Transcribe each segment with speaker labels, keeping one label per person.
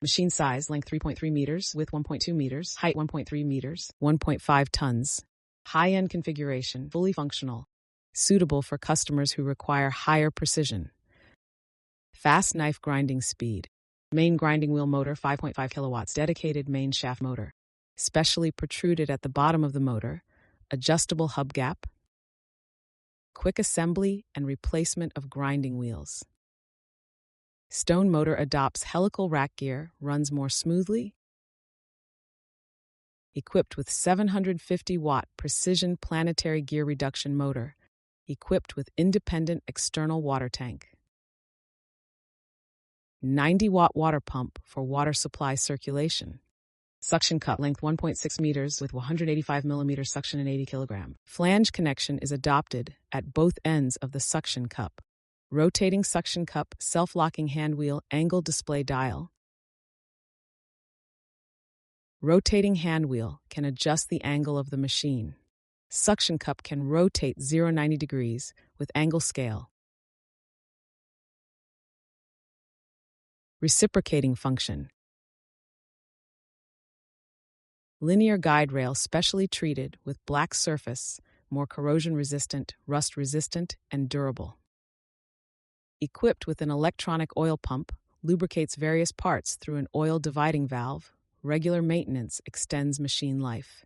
Speaker 1: Machine size, length 3.3 meters, width 1.2 meters, height 1.3 meters, 1.5 tons. High-end configuration, fully functional. Suitable for customers who require higher precision. Fast knife grinding speed. Main grinding wheel motor 5.5 kilowatts, dedicated main shaft motor. Specially protruded at the bottom of the motor, adjustable hubcap. Quick assembly and replacement of grinding wheels. Stone motor adopts helical rack gear, runs more smoothly. Equipped with 750-watt precision planetary gear reduction motor, equipped with independent external water tank. 90-watt water pump for water supply circulation. Suction cup, length 1.6 meters with 185 millimeters suction and 80 kilogram. Flange connection is adopted at both ends of the suction cup. Rotating suction cup, self-locking hand wheel, angle display dial. Rotating hand wheel can adjust the angle of the machine. Suction cup can rotate 0-90 degrees with angle scale. Reciprocating function. Linear guide rail specially treated with black surface, more corrosion resistant, rust resistant, and durable. Equipped with an electronic oil pump, lubricates various parts through an oil dividing valve. Regular maintenance extends machine life.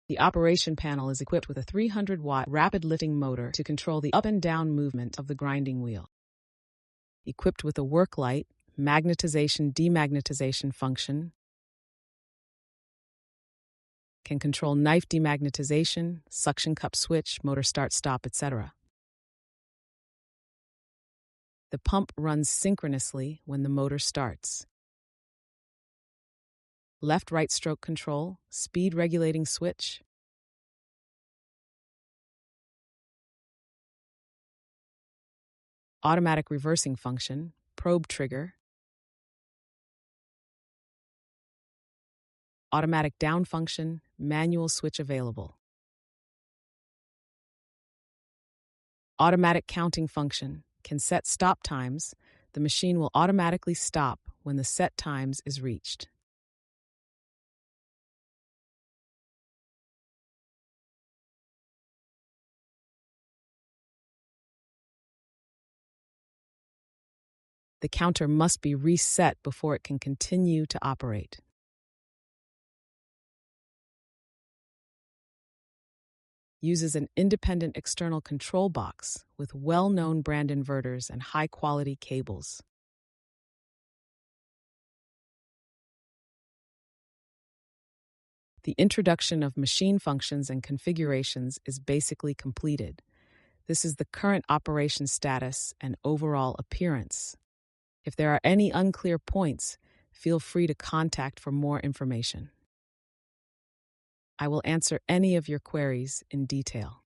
Speaker 1: The operation panel is equipped with a 300-watt rapid lifting motor to control the up and down movement of the grinding wheel. Equipped with a work light, magnetization-demagnetization function, can control knife demagnetization, suction cup switch, motor start-stop, etc. The pump runs synchronously when the motor starts. Left-right stroke control, speed regulating switch. Automatic reversing function, probe trigger. Automatic down function, manual switch available. Automatic counting function, can set stop times. The machine will automatically stop when the set times is reached. The counter must be reset before it can continue to operate. Uses an independent external control box with well-known brand inverters and high-quality cables. The introduction of machine functions and configurations is basically completed. This is the current operation status and overall appearance. If there are any unclear points, feel free to contact for more information. I will answer any of your queries in detail.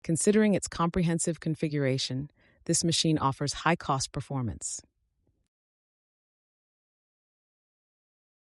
Speaker 1: Considering its comprehensive configuration, this machine offers high-cost performance.